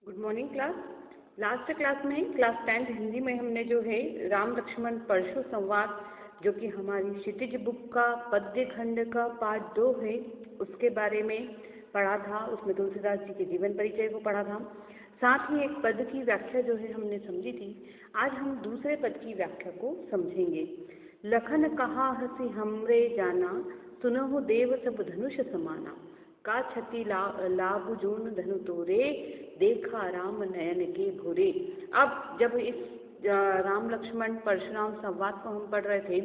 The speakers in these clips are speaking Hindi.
Good morning class. Last class में क्लास 10th हिंदी में हमने जो है राम लक्ष्मण परशु संवाद जो कि हमारी क्षितिज बुक का पद्य खंड का पार्ट 2 है उसके बारे में पढ़ा था। उसमें तुलसीदास जी के जीवन परिचय को पढ़ा था। साथ ही एक पद की व्याख्या जो है हमने समझी थी। आज हम दूसरे पद की व्याख्या को समझेंगे। लखन कहा हसी हमरे जाना, सुनहु देव सब धनुष समाना। का छति लाभ जोन धनु तोरे, देखा राम नयन के भोरे। अब जब इस राम लक्ष्मण परशुराम संवाद को हम पढ़ रहे थे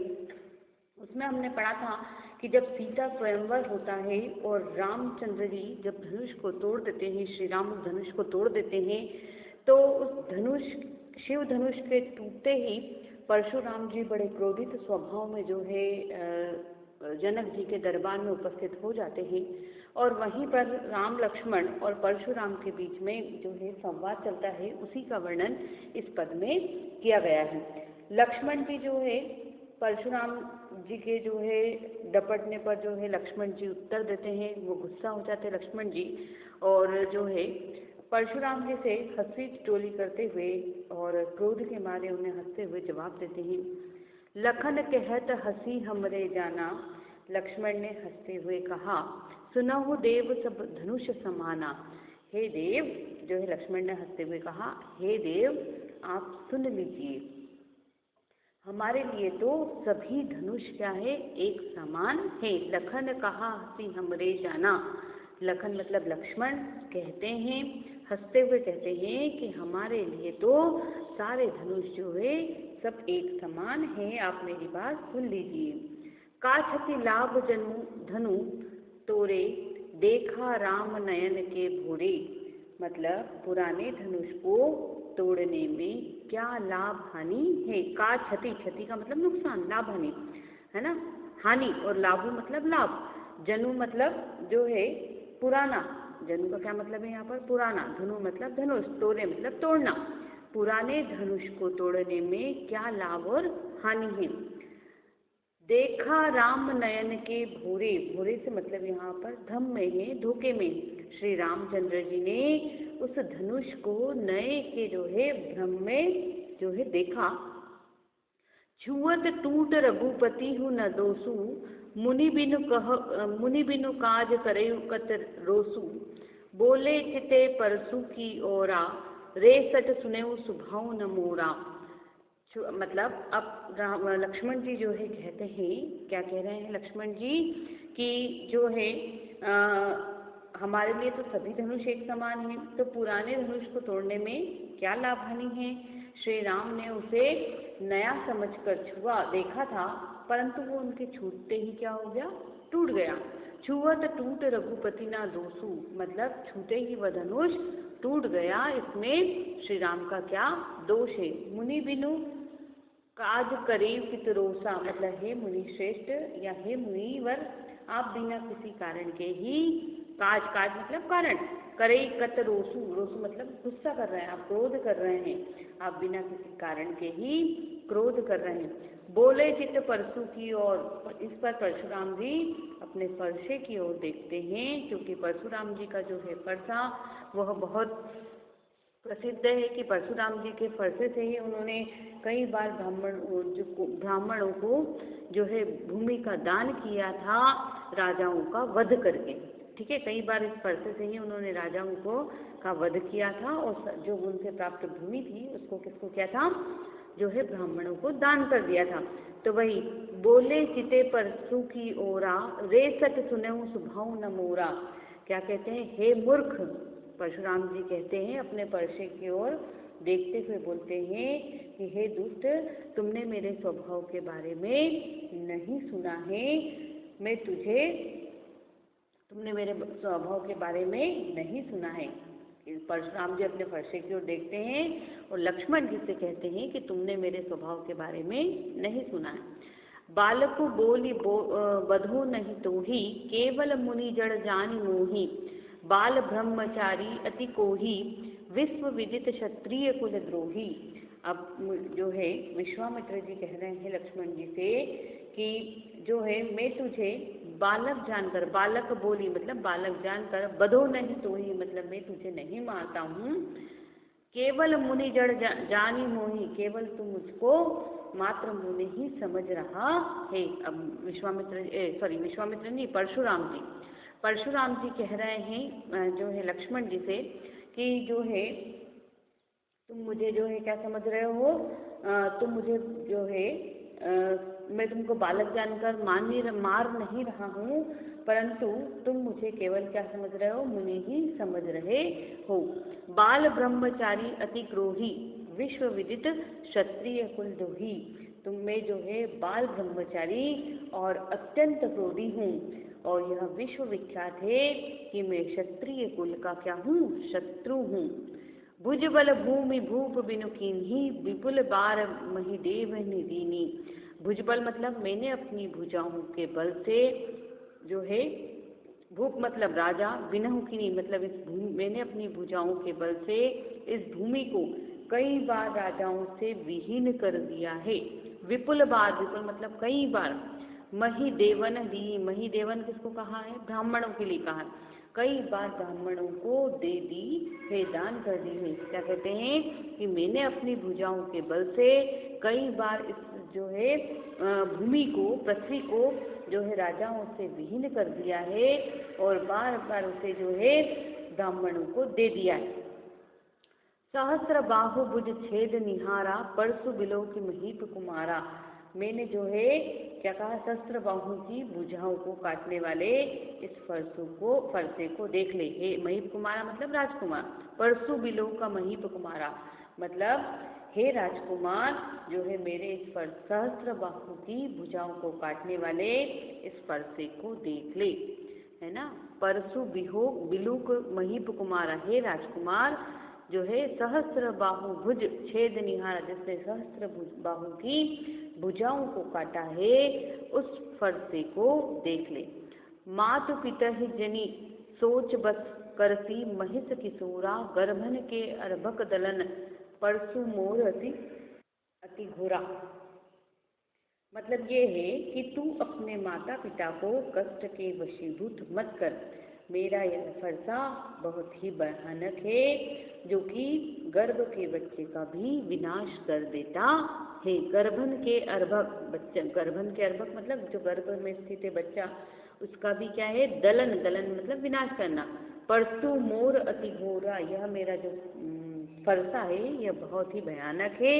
उसमें हमने पढ़ा था कि जब सीता स्वयंवर होता है और रामचंद्र जी जब धनुष को तोड़ देते हैं, श्री राम उस धनुष को तोड़ देते हैं, तो उस धनुष शिव धनुष के टूटते ही परशुराम जी बड़े क्रोधित स्वभाव में जो है जनक जी के दरबार में उपस्थित हो जाते हैं और वहीं पर राम लक्ष्मण और परशुराम के बीच में जो है संवाद चलता है। उसी का वर्णन इस पद में किया गया है। लक्ष्मण जी जो है परशुराम जी के जो है डपटने पर जो है लक्ष्मण जी उत्तर देते हैं। वो गुस्सा हो जाते हैं लक्ष्मण जी और जो है परशुराम जी से हंसी ठिठोली करते हुए और क्रोध के मारे उन्हें हंसते हुए जवाब देते हैं। लखन कहत हसी हमरे जाना, लक्ष्मण ने हंसते हुए कहा, सुनहु देव सब धनुष समाना। हे देव, जो है लक्ष्मण ने हंसते हुए कहा, हे देव आप सुन लीजिए, हमारे लिए तो सभी धनुष क्या है, एक समान है। लखन कहा हसी हमरे जाना, लखन मतलब लक्ष्मण कहते हैं, हंसते हुए कहते हैं कि हमारे लिए तो सारे धनुष जो है सब एक समान है। आप मेरी बात सुन लीजिए। का छति लाभ धनु तोरे, देखा राम नयन के भोरे। मतलब पुराने धनुष को तोड़ने में क्या लाभ हानि है। का छति, छति का मतलब नुकसान, लाभ हानि है ना। हानि और लाभ मतलब लाभ। जनु मतलब जो है पुराना, जनु का क्या मतलब है यहाँ पर, पुराना। धनु मतलब धनुष, तोड़े मतलब तोड़ना। पुराने धनुष को तोड़ने में क्या लाभ और हानि है। देखा राम नयन के भोरे, भोरे से मतलब यहाँ पर धम में है, धोखे में। श्री रामचंद्र जी ने उस धनुष को नए के जो है भ्रम में जो है देखा। छुअत टूट रघुपति हूँ न दोसु, मुनि बिनु काज करे कत रोसु। बोले चिते परसु की ओरा, रे सच सुनेऊ सुभाव न मोरा। मतलब अब लक्ष्मण जी जो है कहते हैं, क्या कह रहे हैं लक्ष्मण जी कि जो है हमारे लिए तो सभी धनुष एक समान हैं, तो पुराने धनुष को तोड़ने में क्या लाभ हानि है। श्री राम ने उसे नया समझकर छुआ, देखा था, परंतु वो उनके छूटते ही क्या हो गया, टूट गया। छुअत टूट रघुपति ना दोसु, मतलब छूटे ही वह धनुष टूट गया। इसमें श्री राम का क्या दोष है। मुनि बिनु काज करे पितरोसा, मतलब हे मुनि श्रेष्ठ या हे मुनिवर, आप बिना किसी कारण के ही काज, काज मतलब कारण, करे कत रोसु, रोसु मतलब गुस्सा कर रहे हैं, आप क्रोध कर रहे हैं, आप बिना किसी कारण के ही क्रोध कर रहे हैं। बोले चित परसु की ओर, इस पर परशुराम जी अपने फरसे की ओर देखते हैं, क्योंकि परशुराम जी का जो है फरसा वह बहुत प्रसिद्ध है कि परशुराम जी के फरसे से ही उन्होंने कई बार ब्राह्मणों को जो है भूमि का दान किया था, राजाओं का वध करके। ठीक है, कई बार इस फरसे से ही उन्होंने राजाओं को का वध किया था और जो उनसे प्राप्त भूमि थी उसको किसको किया था, जो है ब्राह्मणों को दान कर दिया था। तो वही बोले चिते परसु की ओरा, रे सच सुनेऊ सुभाव न मोरा। क्या कहते हैं, हे मूर्ख, परशुराम जी कहते हैं अपने परसे की ओर देखते हुए बोलते हैं कि हे दुष्ट, तुमने मेरे स्वभाव के बारे में नहीं सुना है। मैं तुझे, तुमने मेरे स्वभाव के बारे में नहीं सुना है। परशुराम जी अपने फरसे की ओर देखते हैं और लक्ष्मण जी से कहते हैं कि तुमने मेरे स्वभाव के बारे में नहीं सुना है। बालकु बोली बधो नहीं तो ही, केवल मुनि जड़ जानि मोही। बाल ब्रह्मचारी अति कोही, विश्व विदित क्षत्रिय कुल द्रोही। अब जो है विश्वामित्र जी कह रहे हैं लक्ष्मण जी से कि जो है मैं तुझे बालक जानकर, बालक बोली मतलब बालक जानकर, बधो नहीं सोही मतलब मैं तुझे नहीं मारता हूँ, केवल मुनि जड़ जानी मोही, केवल तू मुझको मात्र मुनि ही समझ रहा है। अब विश्वामित्र नहीं, परशुराम जी कह रहे हैं जो है लक्ष्मण जी से कि जो है तुम मुझे जो है क्या समझ रहे हो, तुम मुझे जो है मैं तुमको बालक जानकर मार नहीं रहा हूँ, परंतु तुम मुझे केवल क्या समझ रहे हो, मुनि ही समझ रहे हो। बाल ब्रह्मचारी अति क्रोही, विश्व विदित क्षत्रिय कुल दोही, तुम में जो है बाल ब्रह्मचारी और अत्यंत क्रोधी हूँ, और यह विश्व विख्यात है कि मैं क्षत्रिय कुल का क्या हूँ, शत्रु हूँ। भुजबल भूमि भूप बिनु कीन्ही, विपुल बार महिदेव निदीनी। भुजबल मतलब मैंने अपनी भुजाओं के बल से जो है, भूप मतलब राजा, बिनहु कीनी मतलब मैंने अपनी भुजाओं के बल से इस भूमि को कई बार राजाओं से विहीन कर दिया है। विपुल बार, विपुल मतलब कई बार, महिदेवन दी, महिदेवन किसको कहा है, ब्राह्मणों के लिए कहा, कई बार ब्राह्मणों को दे दी है, दान कर दी है। क्या कहते हैं कि मैंने अपनी भुजाओं के बल से कई बार इस जो है भूमि को, पृथ्वी को जो है राजाओं से विहीन कर दिया है, और बार बार उसे जो है ब्राह्मणों को दे दिया है। सहस्र बाहु भुज छेद निहारा, परसु बिलो की महीप कुमारा, मैंने जो है क्या कहा, सहस्त्र बाहु की भुजाओं को काटने वाले इस फरसे को देख ले। हे महीप कुमारा मतलब राजकुमार, परसु बिलो का महीप कुमारा मतलब हे राजकुमार जो है मेरे इस सहस्त्र बाहु की भुजाओं को काटने वाले इस फरसे को देख ले, है ना। परसु बिलुक महीप कुमारा, हे राजकुमार जो है सहस्त्र बाहु भुज छेद निहारा, जिसने सहस्त्र बाहु की भुजाओं को काटा है, उस फरसे को देख ले। मातु पिता ही जनी सोच बस करसी, महिष किशोरा गर्भन के अर्भक दलन, परसु मोर अति घोरा। मतलब ये है कि तू अपने माता पिता को कष्ट के वशीभूत मत कर, मेरा यह फरसा बहुत ही भयानक है, जो कि गर्भ के बच्चे का भी विनाश कर देता है। गर्भन के अर्भक बच्चा, गर्भन के अर्भक मतलब जो गर्भ में स्थित है बच्चा, उसका भी क्या है, दलन, दलन मतलब विनाश करना। परसु मोर अति घोरा, यह मेरा जो फरसा है यह बहुत ही भयानक है,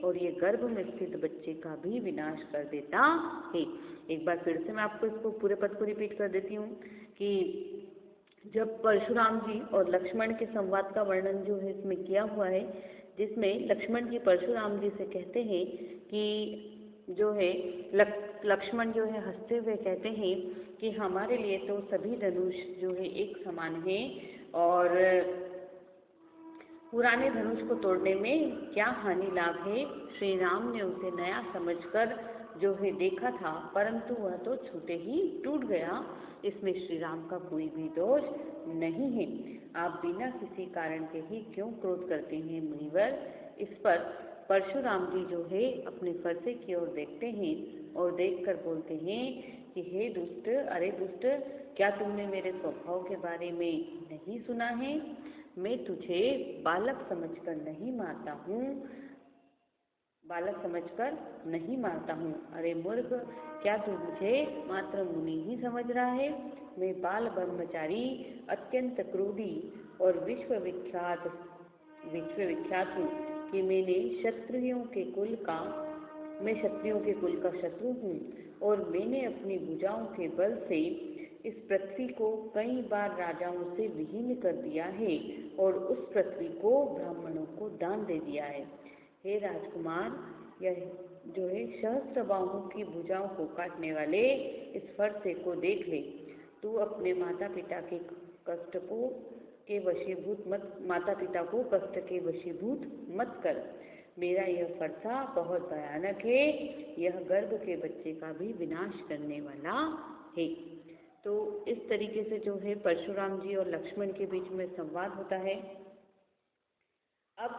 और ये गर्भ में स्थित बच्चे का भी विनाश कर देता है। एक बार फिर से मैं आपको इसको पूरे पद को रिपीट कर देती हूँ कि जब परशुराम जी और लक्ष्मण के संवाद का वर्णन जो है इसमें किया हुआ है, जिसमें लक्ष्मण जी परशुराम जी से कहते हैं कि जो है लक्ष्मण जो है हंसते हुए कहते हैं कि हमारे लिए तो सभी धनुष जो है एक समान है, और पुराने धनुष को तोड़ने में क्या हानि लाभ है। श्री राम ने उसे नया समझकर जो है देखा था, परंतु वह तो छूटे ही टूट गया, इसमें श्री राम का कोई भी दोष नहीं है। आप बिना किसी कारण के ही क्यों क्रोध करते हैं मुनिवर। इस पर परशुराम जी जो है अपने फरसे की ओर देखते हैं और देखकर बोलते हैं कि हे दुष्ट, अरे दुष्ट, क्या तुमने मेरे स्वभाव के बारे में नहीं सुना है। मैं तुझे बालक समझकर नहीं मारता हूँ, बालक समझकर नहीं मारता हूँ। अरे मूर्ख, क्या तू मुझे मात्र मुनि ही समझ रहा है। मैं बाल ब्रह्मचारी, अत्यंत क्रोधी और विश्वविख्यात हूँ कि मैं क्षत्रियों के कुल का शत्रु हूँ, और मैंने अपनी भुजाओं के बल से इस पृथ्वी को कई बार राजाओं से विहीन कर दिया है, और उस पृथ्वी को ब्राह्मणों को दान दे दिया है। हे राजकुमार, यह जो है सहस्त्र बाहुओं की भुजाओं को काटने वाले इस फरसे को देख ले। तू अपने माता पिता को कष्ट के वशीभूत मत कर। मेरा यह फरसा बहुत भयानक है, यह गर्भ के बच्चे का भी विनाश करने वाला है। तो इस तरीके से जो है परशुराम जी और लक्ष्मण के बीच में संवाद होता है। अब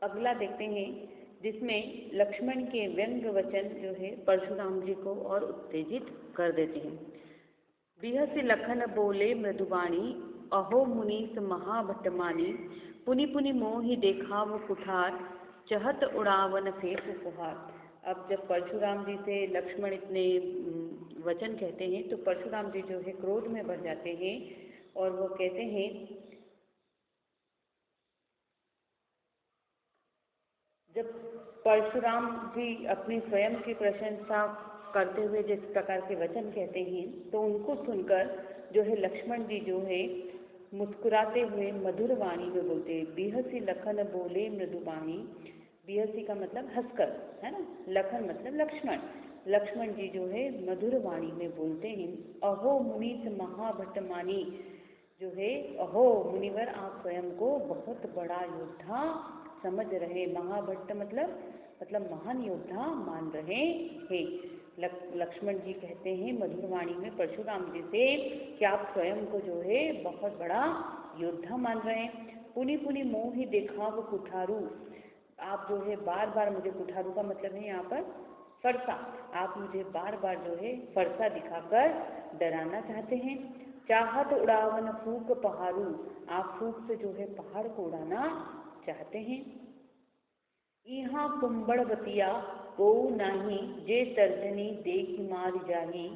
अगला देखते हैं, जिसमें लक्ष्मण के व्यंग्य वचन जो है परशुराम जी को और उत्तेजित कर देते हैं। बिहसि लखन बोले मृदुवाणी, अहो मुनीस महाभट्टमानी, पुनि पुनि मोहि देखाव कुठार, चहत उड़ावन फेंक फुहार। अब जब परशुराम जी से लक्ष्मण इतने वचन कहते हैं तो परशुराम जी जो है क्रोध में भर जाते हैं और वो कहते हैं, जब परशुराम जी अपनी स्वयं की प्रशंसा करते हुए जिस प्रकार के वचन कहते हैं तो उनको सुनकर जो है लक्ष्मण जी जो है मुस्कुराते हुए मधुर वाणी में बोलते हैं। बिहसी लखन बोले मृदुवाणी, बिहसी का मतलब हंसकर, है ना, लखन मतलब लक्ष्मण, लक्ष्मण जी जो है मधुर वाणी में बोलते हैं। अहो मुनीस महाभट्टमानी, जो है अहो मुनिवर आप स्वयं को बहुत बड़ा योद्धा समझ रहे, महाभट्ट मतलब महान योद्धा मान रहे हैं। लक्ष्मण जी कहते हैं मधुर वाणी में परशुराम जी से कि आप स्वयं को जो है बहुत बड़ा योद्धा मान रहे हैं। पुनि पुनि मोहि देखाव कुठारू, आप जो है बार बार मुझे, कुठारू का मतलब है यहाँ पर फरसा, आप मुझे बार बार जो है फरसा दिखाकर डराना चाहते हैं। चाहत उड़ावन फूक पहाड़ू, आप फूक से जो है पहाड़ को उड़ाना चाहते हैं। यहाँ कुंबड़वतिया को नाही, जे तर्जनी देखी मार जाही,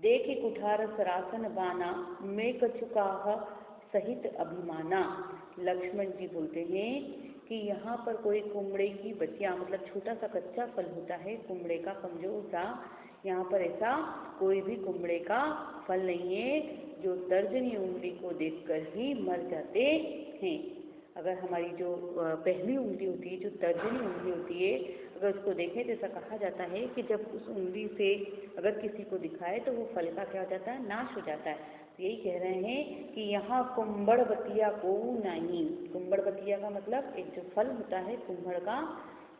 देखी कुठार सरासन बाना, मैं कछुकाह सहित अभिमाना। लक्ष्मण जी बोलते हैं कि यहाँ पर कोई कुमड़े की बतिया मतलब छोटा सा कच्चा फल होता है कुमड़े का कमजोर सा, यहाँ पर ऐसा कोई भी कुमड़े का फल नहीं है जो तर्जनी उंगली को देखकर ही मर जाते हैं। अगर हमारी जो पहली उंगली होती है, जो तर्जनी उंगली होती है, अगर उसको देखें तो ऐसा कहा जाता है कि जब उस उंगली से अगर किसी को दिखाए तो वो फल का क्या हो जाता है, नाश हो जाता है। तो यही कह रहे हैं कि यहाँ कुंबड़वतिया को नहीं, कुंबड़वतिया का मतलब एक जो फल होता है कुम्भड़ का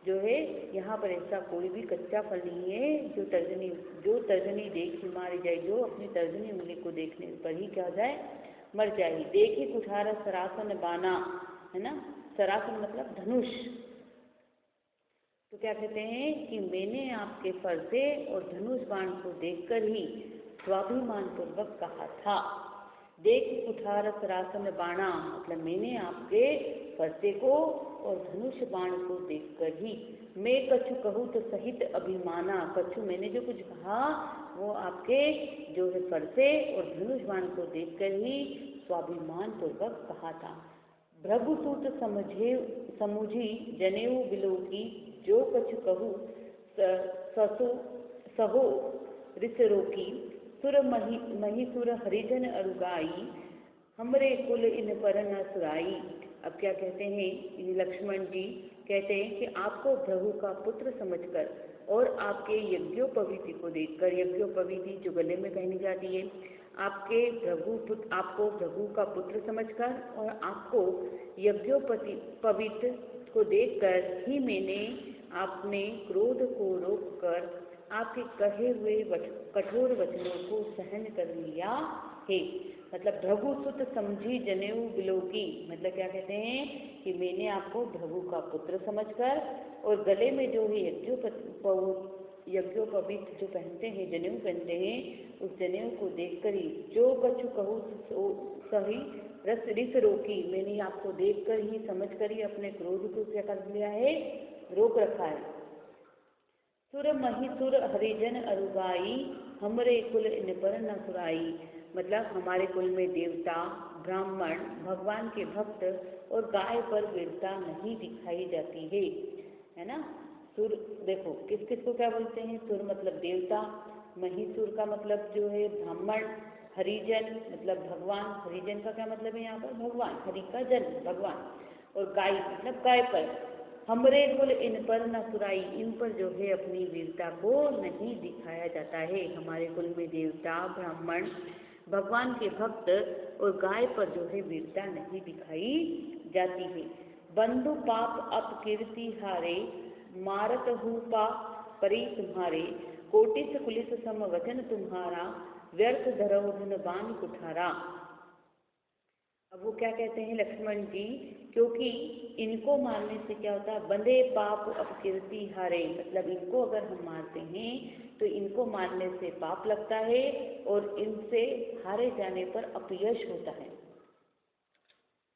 जो है, यहाँ पर ऐसा कोई भी कच्चा फल नहीं है जो तर्जनी देख ही मारी जाए, जो अपनी तर्जनी उंगली को देखने पर ही क्या हो जाए, मर जाएगी। देखी कुठारा सरासन बाना, है ना, सरासन मतलब धनुष। तो क्या कहते हैं कि मैंने आपके फरसे और धनुष बाण को देखकर ही स्वाभिमान पूर्वक कहा था। देख कुठार सरासन बाणा मतलब मैंने आपके फरसे को और धनुष बाण को देखकर ही, मैं कछु कहूँ तो सहित अभिमाना, कछु मैंने जो कुछ कहा वो आपके जो है फरसे और धनुष बाण को देखकर ही स्वाभिमान पूर्वक कहा था। भृगुसूत समुझी जनेऊ बिलोकी, जो कछु कहूँ सहो रिसरोकी, सुर मही सुर हरिजन अरुगाई, हमरे कुल इन पर न सुराई। अब क्या कहते हैं लक्ष्मण जी, कहते हैं कि आपको भृगु का पुत्र समझकर और आपके यज्ञोपवीति को देखकर, यज्ञोपवीति जो गले में पहनी जाती है, आपको भृगु का पुत्र समझकर और आपको यज्ञोपवीत को देखकर ही मैंने अपने क्रोध को रोककर आपके कहे हुए कठोर वचनों को सहन कर लिया है। मतलब भृगुसुत समझी जनेऊ बिलोकी, मतलब क्या कहते हैं कि मैंने आपको भृगु का पुत्र समझकर और गले में जो है यज्ञोपवीत जो पहनते हैं, जनेऊ पहनते हैं, उस जनेऊ को देखकर ही जो कछु कहूँ सही रिस रोकी, मैंने आपको देखकर ही समझकर ही अपने क्रोध को क्या कर लिया है, रोक रखा है। सुर मही सुर हरिजन अरुगाई, हमरे कुल इन पर न सुराई, मतलब हमारे कुल में देवता, ब्राह्मण, भगवान के भक्त और गाय पर वीरता नहीं दिखाई जाती है ना। सुर देखो किस किस को क्या बोलते हैं, सुर मतलब देवता, महीसुर का मतलब जो है ब्राह्मण, हरिजन मतलब भगवान, हरिजन का क्या मतलब है यहाँ पर, भगवान, हरि का जन भगवान, और गाय मतलब गाय पर। हमरे कुल इन पर न सुराई, इन पर जो है अपनी वीरता को नहीं दिखाया जाता है। हमारे कुल में देवता, ब्राह्मण, भगवान के भक्त और गाय पर जो है वीरता नहीं दिखाई जाती है। बंधु पाप अपकीर्ति हारे, मारत हूँ पा परी तुम्हारे, कोटिस कुलिस सम वचन तुम्हारा, व्यर्थ धरौ धन बान कुठारा। अब वो क्या कहते हैं लक्ष्मण जी, क्योंकि इनको मारने से क्या होता है, बंदे पाप अपकीर्ति हारे, मतलब इनको अगर हम मारते हैं तो इनको मारने से पाप लगता है और इनसे हारे जाने पर अपयश होता है।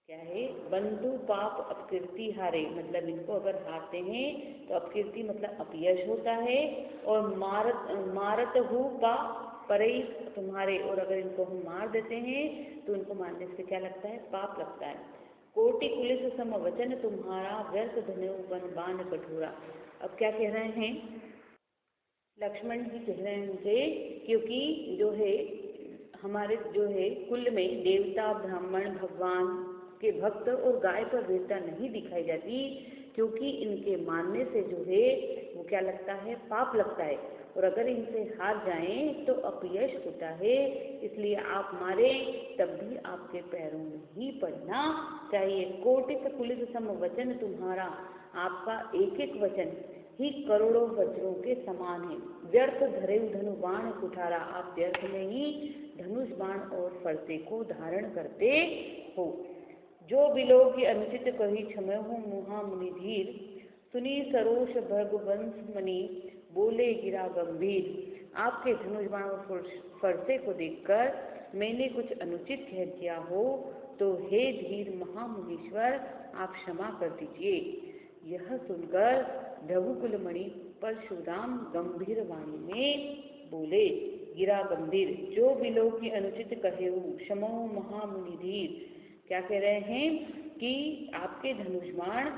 क्या है, बंधु पाप अपकीर्ति हारे, मतलब इनको अगर हारते हैं तो अपकीर्ति मतलब अपयश होता है, और मारत हु पा परे तुम्हारे, और अगर इनको हम मार देते हैं तो इनको मारने से क्या लगता है, पाप लगता है। कोटि पुलिस सम वचन तुम्हारा, व्यर्थ धनु बन बाण कठोरा। अब क्या कह रहे हैं लक्ष्मण जी, कह रहे हैं उनसे, क्योंकि जो है हमारे जो है कुल में देवता ब्राह्मण भगवान के भक्त और गाय पर वीरता नहीं दिखाई जाती, क्योंकि इनके मानने से जो है वो क्या लगता है, पाप लगता है, और अगर इनसे हार जाएं तो अपयश होता है। इसलिए आप मारे तब भी आपके पैरों में ही पड़ना चाहिए। कोटिक कुलिस सम वचन तुम्हारा, आपका एक एक वचन ही करोड़ों वज्रों के समान है। व्यर्थ धरे धनु बाण कुठारा, आप व्यर्थ में ही धनुष बाण और फरसे को धारण करते हो। जो बिलो की अनुचित कही क्षमहु मुहा मुनि धीर, सुनी सरोष भगवंश मणि बोले गिरा गंभीर। आपके धनुष बाण और फरसे को देखकर मैंने कुछ अनुचित कह दिया हो तो हे धीर महामुनीश्वर आप क्षमा कर दीजिए। यह सुनकर भृगुकुल मणि परशुराम गंभीर वाणी में बोले, गिरा गंभीर, जो बिलो की अनुचित कहेऊ क्षमो महामुनि धीर। क्या कह रहे हैं कि आपके धनुष बाण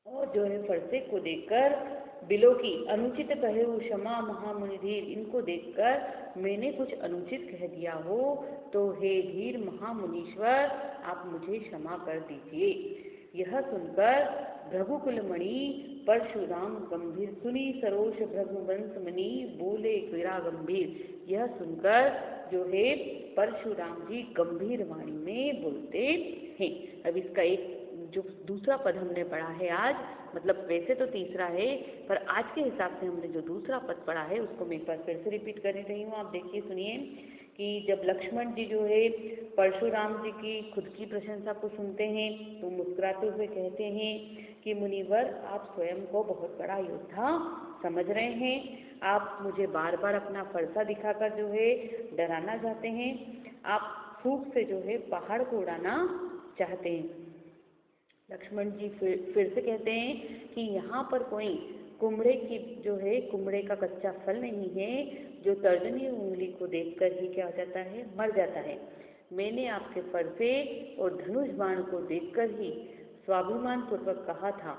और जो है फरसे को देखकर, बिलो की अनुचित कहे हो क्षमा महामुनि धीर, इनको देखकर मैंने कुछ अनुचित कह दिया हो तो हे धीर महामुनीश्वर आप मुझे क्षमा कर दीजिए। यह सुनकर भृगुकुल मणि परशुराम गंभीर, सुनी सरोष भृगुवंश मणि बोले गिरा गंभीर। यह सुनकर जो है परशुराम जी गंभीर वाणी में बोलते हैं। अब इसका एक जो दूसरा पद हमने पढ़ा है आज, मतलब वैसे तो तीसरा है पर आज के हिसाब से हमने जो दूसरा पद पढ़ा है उसको मैं एक बार फिर से रिपीट कर रही हूँ। आप देखिए सुनिए कि जब लक्ष्मण जी जो है परशुराम जी की खुद की प्रशंसा को सुनते हैं तो मुस्कुराते हुए कहते हैं कि मुनिवर आप स्वयं को बहुत बड़ा योद्धा समझ रहे हैं, आप मुझे बार बार अपना फरसा दिखाकर जो है डराना चाहते हैं, आप फूंक से जो है पहाड़ को उड़ाना चाहते हैं। लक्ष्मण जी फिर से कहते हैं कि यहाँ पर कोई कुमड़े की जो है कुमड़े का कच्चा फल नहीं है जो तर्जनी उंगली को देखकर ही क्या हो जाता है, मर जाता है। मैंने आपके फरसे और धनुष बाण को देखकर ही स्वाभिमान पूर्वक कहा था,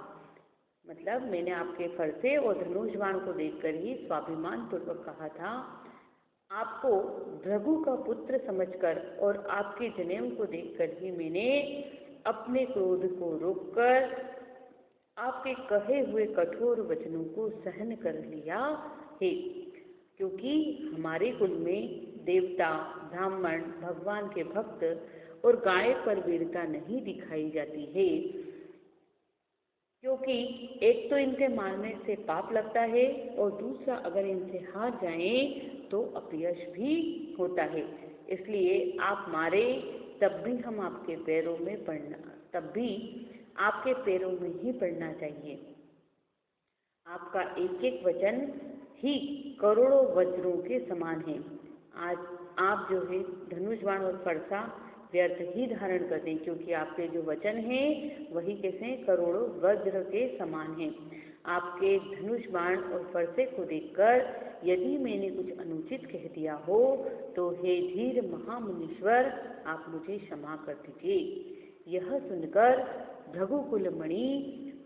मतलब मैंने आपके फरसे और धनुष बाण को देखकर ही स्वाभिमान पूर्वक कहा था, आपको भृगु का पुत्र समझकर और आपके जनेऊ को देखकर ही मैंने अपने क्रोध को रोककर आपके कहे हुए कठोर वचनों को सहन कर लिया है। क्योंकि हमारे कुल में देवता ब्राह्मण भगवान के भक्त और गाय पर वीरता नहीं दिखाई जाती है, क्योंकि एक तो इनके मारने से पाप लगता है और दूसरा अगर इनसे हार जाएं तो अपयश भी होता है। इसलिए आप मारे तब भी हम आपके पैरों में पड़ना, तब भी आपके पैरों में ही पड़ना चाहिए। आपका एक एक वचन ही करोड़ों वज्रों के समान है। आज आप जो है धनुष बाण और फरसा व्यर्थ ही धारण कर दें, क्योंकि आपके जो वचन हैं वही कैसे करोड़ों वज्र के समान हैं। आपके धनुष बाण और फरसे को देखकर यदि मैंने कुछ अनुचित कह दिया हो तो हे धीर महामुनीश्वर आप मुझे क्षमा कर दीजिए। यह सुनकर भृगुकुल मणि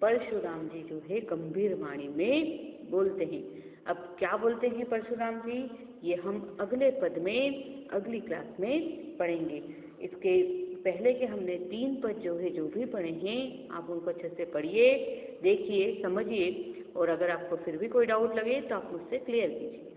परशुराम जी जो है गंभीर वाणी में बोलते हैं। अब क्या बोलते हैं परशुराम जी, ये हम अगले पद में अगली क्लास में पढ़ेंगे। इसके पहले के हमने 3 पद जो है जो भी पढ़े हैं आप उनको अच्छे से पढ़िए, देखिए, समझिए, और अगर आपको फिर भी कोई डाउट लगे तो आप मुझसे क्लियर कीजिए।